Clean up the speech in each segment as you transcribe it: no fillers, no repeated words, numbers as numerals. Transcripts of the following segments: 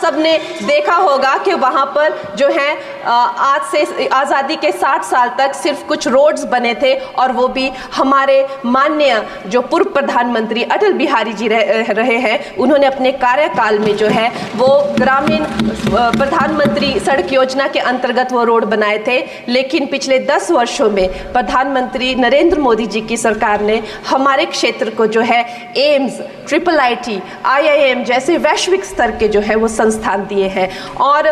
सबने देखा होगा कि वहाँ पर जो है आज से आज़ादी के 60 साल तक सिर्फ कुछ रोड्स बने थे, और वो भी हमारे माननीय जो पूर्व प्रधानमंत्री अटल बिहारी जी रहे हैं, उन्होंने अपने कार्यकाल में जो है वो ग्रामीण प्रधानमंत्री सड़क योजना के अंतर्गत वो रोड बनाए थे। लेकिन पिछले 10 वर्षों में प्रधानमंत्री नरेंद्र मोदी जी की सरकार ने हमारे क्षेत्र को जो है एम्स, IIT, IIM जैसे वैश्विक स्तर के जो है वो संस्थान दिए हैं, और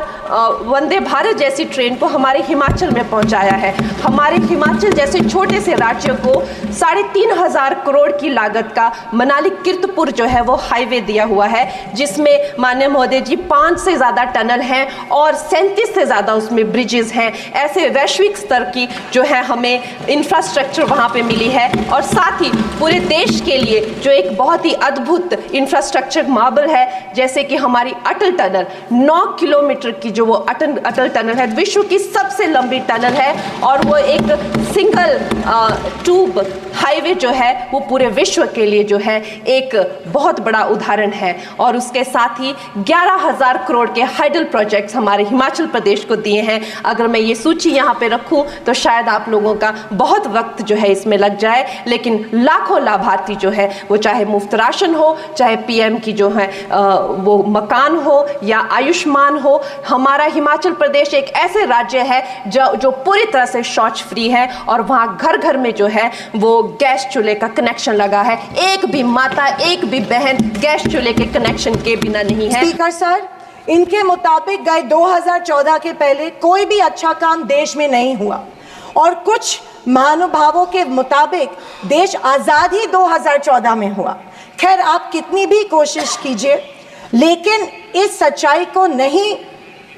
वंदे भारत जैसी ट्रेन को हमारे हिमाचल में पहुंचाया है। हमारे हिमाचल जैसे छोटे से राज्य को 3,500 करोड़ की लागत का मनाली कीर्तपुर जो है वो हाईवे दिया हुआ है, जिसमें माननीय महोदय जी 5 से ज़्यादा टनल हैं और 37 से ज़्यादा उसमें ब्रिजेस हैं। ऐसे वैश्विक स्तर की जो है हमें इंफ्रास्ट्रक्चर वहाँ पे मिली है, और साथ ही पूरे देश के लिए जो एक बहुत ही अद्भुत इंफ्रास्ट्रक्चर मार्बल है, जैसे कि हमारी अटल टनल 9 किलोमीटर की जो वो अटल टनल है, विश्व की सबसे लंबी टनल है, और वो एक सिंगल ट्यूब हाईवे जो है वो पूरे विश्व के लिए जो है एक बहुत बड़ा उदाहरण है। और उसके साथ ही 11,000 करोड़ के हाइडल प्रोजेक्ट्स हमारे हिमाचल प्रदेश को दिए हैं। अगर मैं ये सूची यहाँ पे रखूँ तो शायद आप लोगों का बहुत वक्त जो है इसमें लग जाए, लेकिन लाखों लाभार्थी जो है वो चाहे मुफ्त राशन हो, चाहे PM की जो है वो मकान हो या आयुष्मान हो, हमारा हिमाचल प्रदेश एक ऐसे राज्य है जो पूरी तरह से शौच फ्री है, और वहाँ घर घर में जो है वो गैस चूल्हे का कनेक्शन लगा है। एक भी माता, एक भी बहन गैस चूल्हे के कनेक्शन के बिना नहीं है। स्पीकर सर, इनके मुताबिक गए 2014 के पहले कोई भी अच्छा काम देश में नहीं हुआ, और कुछ महानुभावों के मुताबिक देश आज़ाद ही 2014 में हुआ। खैर, आप कितनी भी कोशिश कीजिए, लेकिन इस सच्चाई को नहीं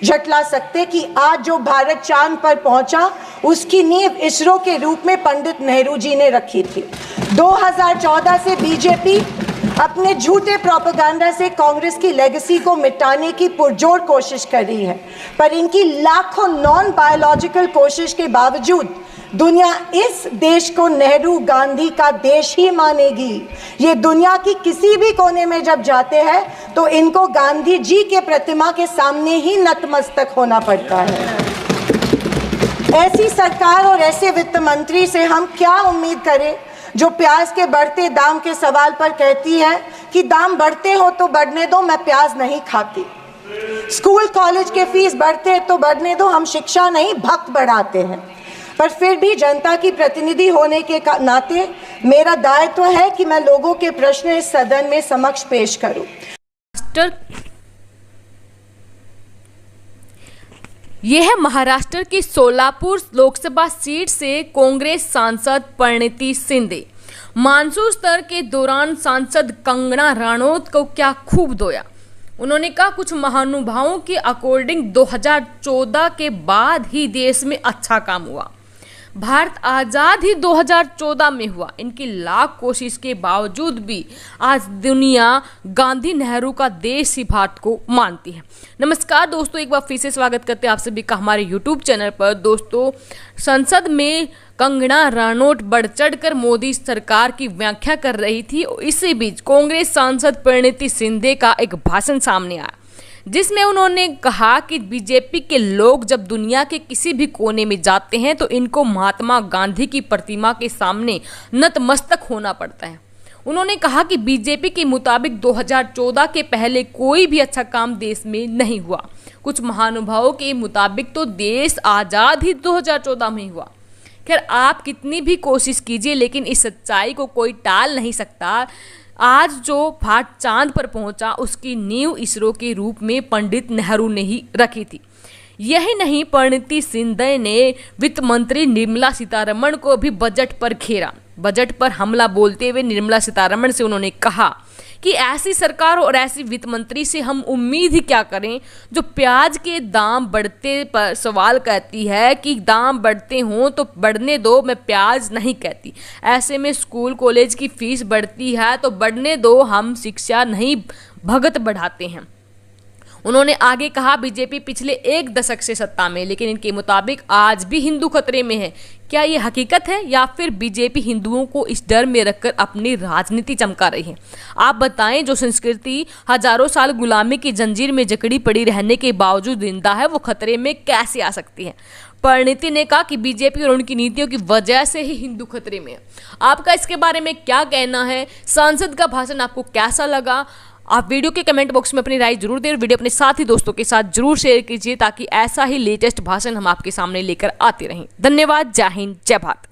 झटला सकते कि आज जो भारत चांद पर पहुंचा उसकी नींव इसरो के रूप में पंडित नेहरू जी ने रखी थी। 2014 से बीजेपी अपने झूठे प्रोपेगेंडा से कांग्रेस की लेगेसी को मिटाने की पुरजोर कोशिश कर रही है, पर इनकी लाखों नॉन बायोलॉजिकल कोशिश के बावजूद दुनिया इस देश को नेहरू गांधी का देश ही मानेगी। ये दुनिया की किसी भी कोने में जब जाते हैं तो इनको गांधी जी के प्रतिमा के सामने ही नतमस्तक होना पड़ता है। ऐसी सरकार और ऐसे वित्त मंत्री से हम क्या उम्मीद करें जो प्याज के बढ़ते दाम के सवाल पर कहती है कि दाम बढ़ते हो तो बढ़ने दो, मैं प्याज नहीं खाती। स्कूल कॉलेज के फीस बढ़ते तो बढ़ने दो, हम शिक्षा नहीं भक्त बढ़ाते हैं। पर फिर भी जनता की प्रतिनिधि होने के नाते मेरा दायित्व है कि मैं लोगों के प्रश्न इस सदन में समक्ष पेश करूं। यह है महाराष्ट्र की सोलापुर लोकसभा सीट से कांग्रेस सांसद परिणीति शिंदे। मानसून सत्र के दौरान सांसद कंगना राणौत को क्या खूब धोया। उन्होंने कहा, कुछ महानुभावों के अकॉर्डिंग 2014 के बाद ही देश में अच्छा काम हुआ। भारत आज़ाद ही 2014 में हुआ। इनकी लाख कोशिश के बावजूद भी आज दुनिया गांधी नेहरू का देश ही भारत को मानती है। नमस्कार दोस्तों, एक बार फिर से स्वागत करते हैं आप सभी का हमारे YouTube चैनल पर। दोस्तों, संसद में कंगना राणौत बढ़ चढ़कर मोदी सरकार की व्याख्या कर रही थी। इसी बीच कांग्रेस सांसद परिणीति शिंदे का एक भाषण सामने आया, जिसमें उन्होंने कहा कि बीजेपी के लोग जब दुनिया के किसी भी कोने में जाते हैं तो इनको महात्मा गांधी की प्रतिमा के सामने नतमस्तक होना पड़ता है। उन्होंने कहा कि बीजेपी के मुताबिक 2014 के पहले कोई भी अच्छा काम देश में नहीं हुआ। कुछ महानुभावों के मुताबिक तो देश आज़ाद ही 2014 में हुआ। खैर, आप कितनी भी कोशिश कीजिए, लेकिन इस सच्चाई को कोई टाल नहीं सकता। आज जो भारत चांद पर पहुंचा उसकी नींव इसरो के रूप में पंडित नेहरू ने ही रखी थी। यही नहीं, परिणीति शिंदे ने वित्त मंत्री निर्मला सीतारमण को भी बजट पर घेरा। बजट पर हमला बोलते हुए निर्मला सीतारमण से उन्होंने कहा कि ऐसी सरकार और ऐसी वित्त मंत्री से हम उम्मीद ही क्या करें जो प्याज के दाम बढ़ते पर सवाल कहती है कि दाम बढ़ते हों तो बढ़ने दो, मैं प्याज नहीं कहती। ऐसे में स्कूल कॉलेज की फीस बढ़ती है तो बढ़ने दो, हम शिक्षा नहीं भगत बढ़ाते हैं। उन्होंने आगे कहा, बीजेपी पिछले 1 दशक से सत्ता में, लेकिन इनके मुताबिक आज भी हिंदू खतरे में है। क्या ये हकीकत है या फिर बीजेपी हिंदुओं को इस डर में रखकर अपनी राजनीति चमका रही है? आप बताएं, जो संस्कृति हजारों साल गुलामी की जंजीर में जकड़ी पड़ी रहने के बावजूद जिंदा है, वो खतरे में कैसे आ सकती है? परिणीति ने कहा कि बीजेपी और उनकी नीतियों की वजह से ही हिंदू खतरे में है। आपका इसके बारे में क्या कहना है? सांसद का भाषण आपको कैसा लगा? आप वीडियो के कमेंट बॉक्स में अपनी राय जरूर दें और वीडियो अपने साथी दोस्तों के साथ जरूर शेयर कीजिए, ताकि ऐसा ही लेटेस्ट भाषण हम आपके सामने लेकर आते रहें। धन्यवाद। जय हिंद, जय भारत।